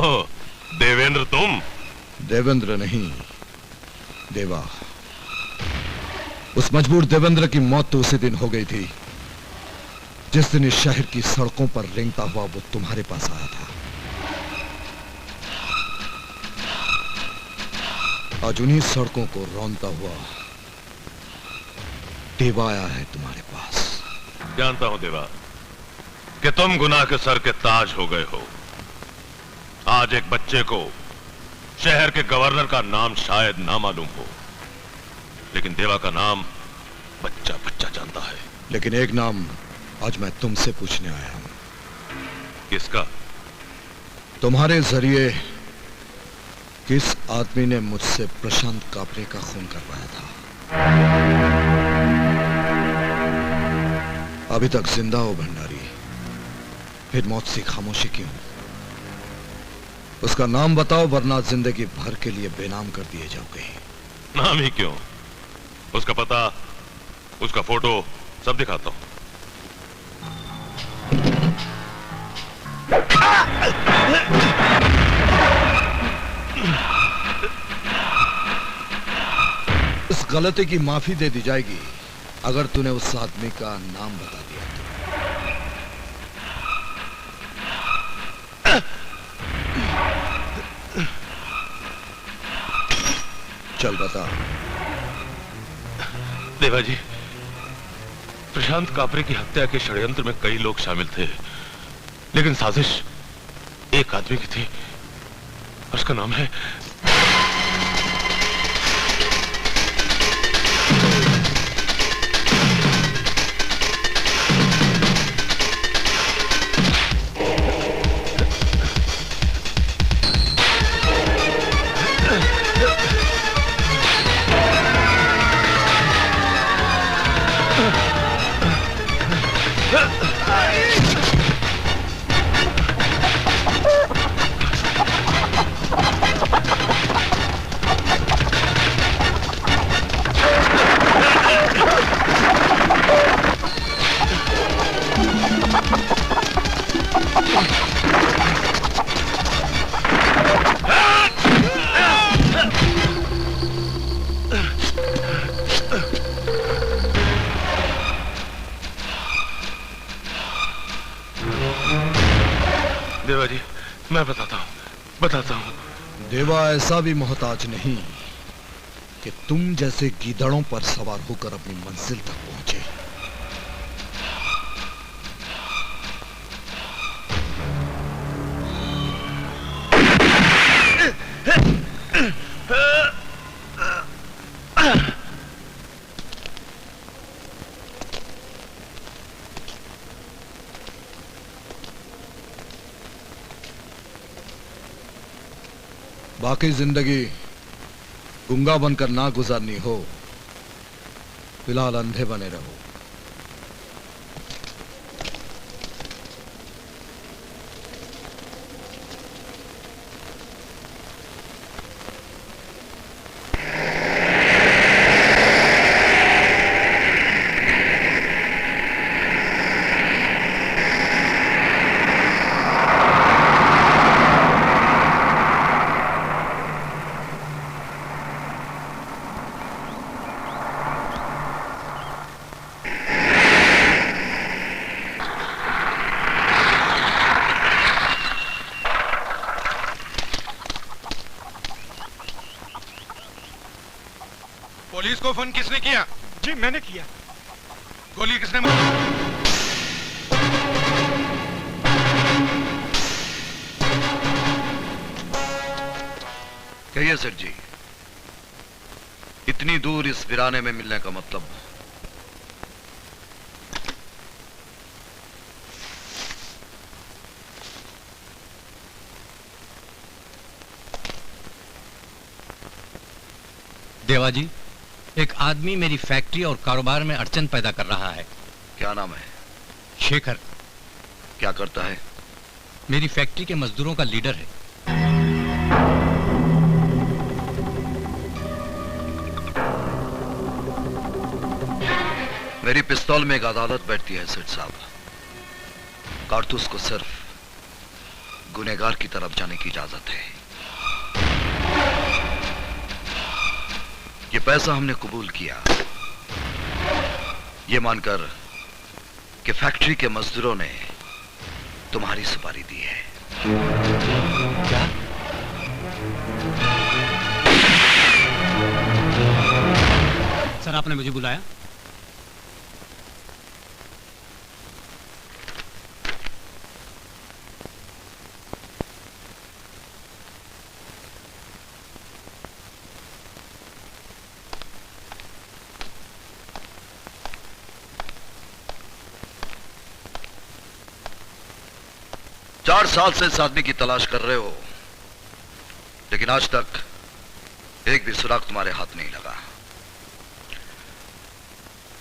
ओह, देवेंद्र तुम? देवेंद्र नहीं, देवा। उस मजबूर देवेंद्र की मौत तो उसी दिन हो गई थी जिस दिन इस शहर की सड़कों पर रेंगता हुआ वो तुम्हारे पास आया था। आज उन्हीं सड़कों को रौंदता हुआ देवा आया है तुम्हारे पास। जानता हूं देवा कि तुम गुनाह के सर के ताज हो गए हो। आज एक बच्चे को शहर के गवर्नर का नाम शायद ना मालूम हो, लेकिन देवा का नाम बच्चा बच्चा जानता है। लेकिन एक नाम आज मैं तुमसे पूछने आया हूं। किसका? तुम्हारे जरिए किस आदमी ने मुझसे प्रशांत कापरे का खून करवाया था? अभी तक जिंदा हो भंडारी, फिर मौत से खामोशी क्यों? उसका नाम बताओ, वरना जिंदगी भर के लिए बेनाम कर दिए जाओगे। नाम ही क्यों, उसका पता, उसका फोटो सब दिखाता हूं। इस गलती की माफी दे दी जाएगी अगर तूने उस आदमी का नाम बता दिया तो। चल बता। देवा जी, प्रशांत कापरे की हत्या के षड्यंत्र में कई लोग शामिल थे, लेकिन साजिश एक आदमी की थी। उसका नाम है देवा जी। मैं बताता हूं। देवा ऐसा भी मोहताज नहीं कि तुम जैसे गीदड़ों पर सवार होकर अपनी मंजिल तक पहुंचे। बाकी जिंदगी गूंगा बनकर ना गुजारनी हो, फिलहाल अंधे बने रहो। पुलिस को फोन किसने किया? जी मैंने किया। गोली किसने मारी? कहिए सेठ जी, इतनी दूर इस वीराने में मिलने का मतलब? देवा जी, एक आदमी मेरी फैक्ट्री और कारोबार में अड़चन पैदा कर रहा है। क्या नाम है? शेखर। क्या करता है? मेरी फैक्ट्री के मजदूरों का लीडर है। मेरी पिस्तौल में एक अदालत बैठती है सेठ साहब। कारतूस को सिर्फ गुनहगार की तरफ जाने की इजाजत है। ये पैसा हमने कबूल किया, ये मानकर कि फैक्ट्री के मजदूरों ने तुम्हारी सुपारी दी है। क्या? सर, आपने मुझे बुलाया? चार साल से इस आदमी की तलाश कर रहे हो, लेकिन आज तक एक भी सुराग तुम्हारे हाथ नहीं लगा।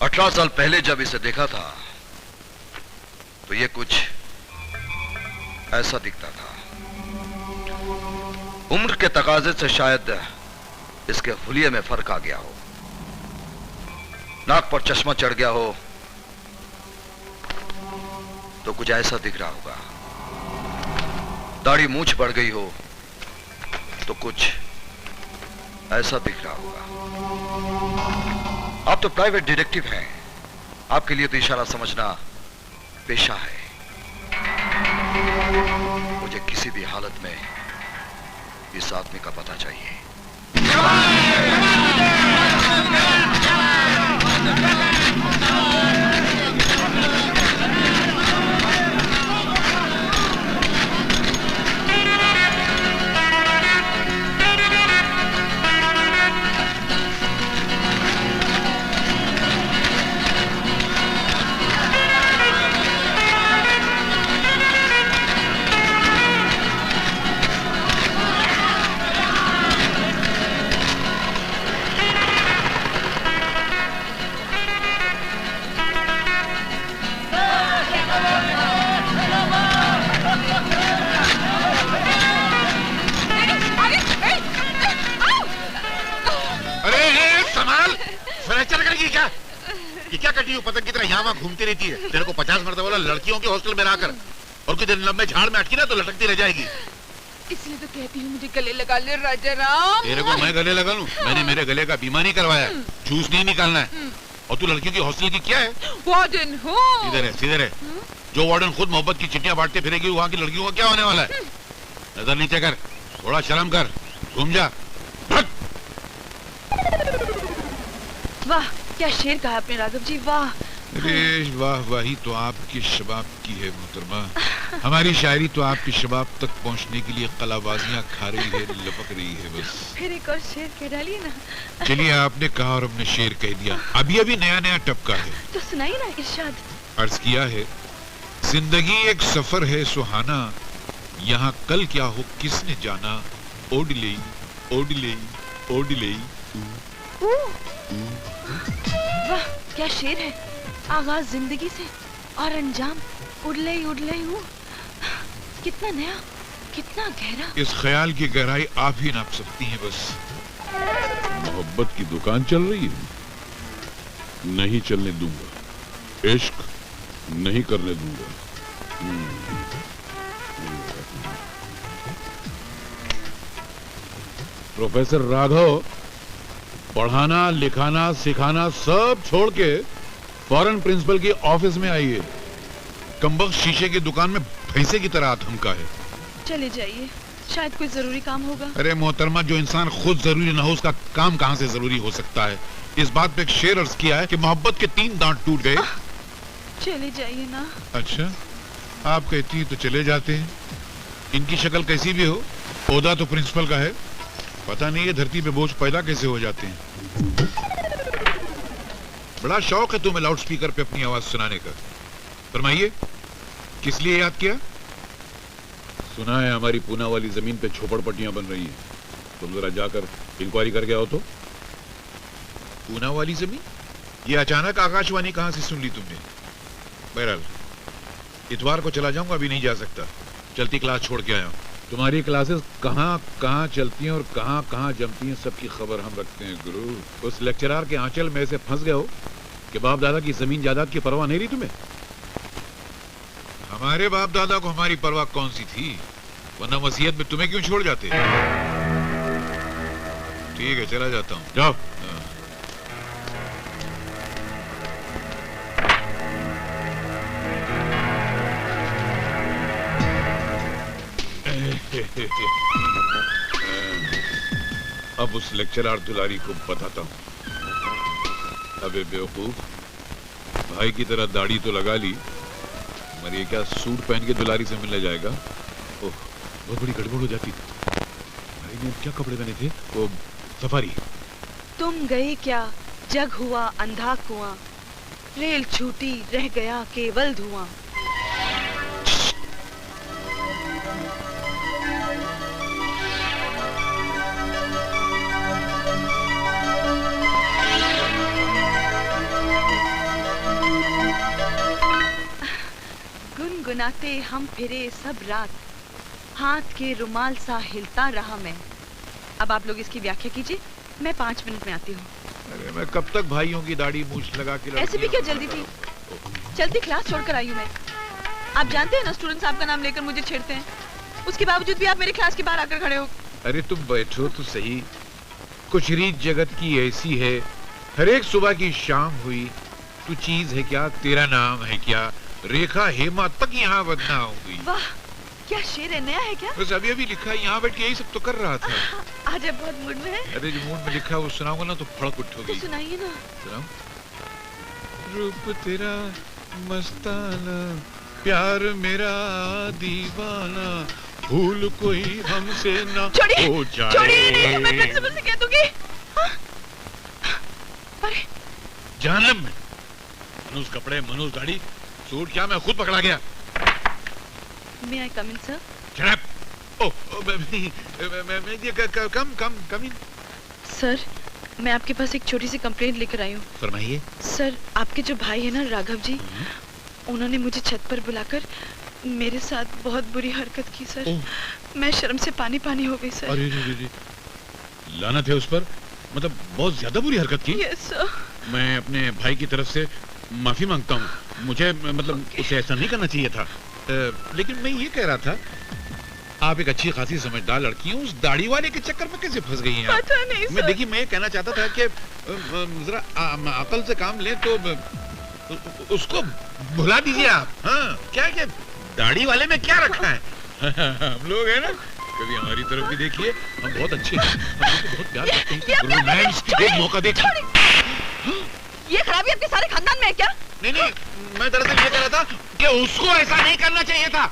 18 साल पहले जब इसे देखा था तो ये कुछ ऐसा दिखता था। उम्र के तकाजे से शायद इसके हुलिये में फर्क आ गया हो, नाक पर चश्मा चढ़ गया हो तो कुछ ऐसा दिख रहा होगा, दाढ़ी मूंछ बढ़ गई हो तो कुछ ऐसा दिख रहा होगा। आप तो प्राइवेट डिटेक्टिव हैं, आपके लिए तो इशारा समझना पेशा है। मुझे किसी भी हालत में इस आदमी का पता चाहिए। पतंग की तरह यहाँ वहाँ घूमती रहती है। तेरे को 50 मरतबा बोला लड़कियों के हॉस्टल में रहकर, और कुछ दिन लंबे झाड़ में अटकी ना तो लटकती रह जाएगी। इसलिए तो कहती हूँ मुझे गले लगा ले राजा राम। तेरे को मैं गले लगा लूं? मैंने मेरे गले का बीमा नहीं करवाया, जूस नहीं निकालना है। और तू लड़कियों की हॉस्टल की क्या है? वार्डन हूँ। सीधे रहे, सीधे रहे। जो वार्डन खुद मोहब्बत की चिट्ठियां बांटते फिरेगी, वहाँ की लड़कियों का क्या होने वाला है? नजर नीचे कर, थोड़ा शर्म कर, घूम जा। वाह क्या शेर कहा आपने राघव जी, वाह। अरे वाह, वही तो आपकी शबाब की है मोहतरमा। हमारी शायरी तो आपकी शबाब तक पहुंचने के लिए कलाबाजियां खा रही है, लपक रही है बस। फिर एक और शेर कह डालिए ना। चलिए, आपने कहा और हमने शेर कह दिया। अभी अभी नया नया टपका है तो सुनाइए ना, इरशाद। अर्ज किया है, जिंदगी एक सफर है सुहाना, यहाँ कल क्या हो किसने जाना। ओडले ओडले ओडले। वाह क्या शेर है। आगाज जिंदगी से और अंजाम उड़ले उड़ले हूँ। कितना नया, कितना गहरा। इस ख्याल की गहराई आप ही नाप सकती हैं बस। मोहब्बत की दुकान चल रही है, नहीं चलने दूंगा। इश्क नहीं करने दूंगा। प्रोफेसर राघव, पढ़ाना लिखाना सिखाना सब छोड़ के फौरन प्रिंसिपल की ऑफिस में आइए। कमबख्त शीशे की दुकान में भैंसे की तरह थमका है। चले जाइए, शायद कोई जरूरी काम होगा। अरे मोहतरमा, जो इंसान खुद जरूरी ना हो उसका काम कहां से जरूरी हो सकता है। इस बात पे एक शेर अर्ज किया है कि मोहब्बत के 3 दांत टूट गए। चले जाइए ना। अच्छा, आप कहती तो चले जाते हैं। इनकी शक्ल कैसी भी हो, ओहदा तो प्रिंसिपल का है। पता नहीं ये धरती पे बोझ पैदा कैसे हो जाते हैं। बड़ा शौक है तुम्हें लाउड स्पीकर पे अपनी आवाज सुनाने का। फरमाइए, किस लिए याद किया? सुना है हमारी पूना वाली जमीन पे झोपड़पट्टियां बन रही हैं, तुम जरा जाकर इंक्वायरी करके आओ तो। पूना वाली जमीन? ये अचानक आकाशवाणी कहां से सुन ली तुमने? बहरहाल इतवार को चला जाऊंगा, अभी नहीं जा सकता। चलती क्लास छोड़ के आया हूं। तुम्हारी क्लासेस कहाँ कहाँ चलती हैं और कहाँ कहाँ जमती हैं, सबकी खबर हम रखते हैं गुरु। उस लेक्चरर के आंचल में से फंस गए हो कि बाप दादा की जमीन जायदाद की परवाह नहीं रही तुम्हें? हमारे बाप दादा को हमारी परवाह कौन सी थी? वरना वसीयत में तुम्हें क्यों छोड़ जाते? ठीक है, चला जाता हूँ, जाओ। अब उस लेक्चरर दुलारी को बताता हूँ। अबे बेवकूफ, भाई की तरह दाढ़ी तो लगा ली, मगर ये क्या सूट पहन के दुलारी से मिलने जाएगा? ओह, बहुत बड़ी गड़बड़ हो जाती। भाई ने क्या कपड़े पहने थे? वो सफारी। तुम गए क्या, जग हुआ अंधा कुआं, रेल छूटी रह गया केवल धुआं। गुनगुनाते हम फिरे सब रात, हाथ के रुमाल सा हिलता रहा मैं। अब आप लोग इसकी व्याख्या कीजिए, मैं 5 मिनट में आती हूँ। अरे मैं कब तक भाइयों की दाढ़ी मूछ लगा के ऐसे भी क्या जल्दी थी? चलती क्लास छोड़कर आई हूँ मैं। आप जानते हैं ना, स्टूडेंट साहब का नाम लेकर मुझे छेड़ते हैं, उसके बावजूद भी आप मेरी क्लास के बाहर आकर खड़े हो। अरे तुम बैठो तो सही, कुछ रीत जगत की ऐसी है, हर एक सुबह की शाम हुई, तू चीज है क्या, तेरा नाम है क्या, रेखा हेमा तक यहाँ बदनाम हुई। वाह, क्या शेर है, नया है क्या? बस अभी अभी लिखा है, यहाँ बैठ के यही सब तो कर रहा था। आज आप बहुत मूड में हैं। अरे जो मूड में लिखा है वो सुनाऊंगा ना तो फड़क उठोगी। तो सुनाइए ना। सुनाऊं? रूप तेरा मस्ताना, प्यार मेरा दीवाना, भूल कोई हमसे ना हो जाए। छोड़िए, मैं प्रिंसिपल से कह दूंगी। अरे जहन्नम में। मनुष्य कपड़े, मनुष्य दाढ़ी, सूट क्या मैं खुद पकड़ा गया। May I come in, sir? Shut up! Come in. Sir, मैं आपके पास एक छोटी सी कंप्लेंट लेकर आई हूँ। फरमाइए। सर, आपके जो भाई है ना राघव जी, उन्होंने मुझे छत पर बुलाकर मेरे साथ बहुत बुरी हरकत की सर। मैं शर्म से पानी पानी हो गई सर। अरे लानत है उस पर, मतलब बहुत ज्यादा बुरी हरकत की। Yes sir. मैं अपने भाई की तरफ से माफी मांगता हूँ, मुझे मतलब उसे ऐसा नहीं करना चाहिए था। लेकिन मैं ये कह रहा था, आप एक अच्छी खासी समझदार लड़की हैं, उस दाढ़ी वाले के चक्कर में कैसे फंस गई हैं? पता नहीं सर। मैं देखिए, मैं ये कहना चाहता था कि जरा अकल से काम लें तो उसको भुला दीजिए आप। हाँ, क्या दाढ़ी वाले में क्या रखा है? हम लोग है ना, कभी हमारी तरफ भी देखिए, हम बहुत अच्छे हैं, हम तो बहुत प्यार करते हैं। रोमांस एक मौका देखिए। ये खराबी आपके सारे खानदान में है क्या? नहीं, मैं दरअसल ये कह रहा था कि उसको ऐसा नहीं करना चाहिए था।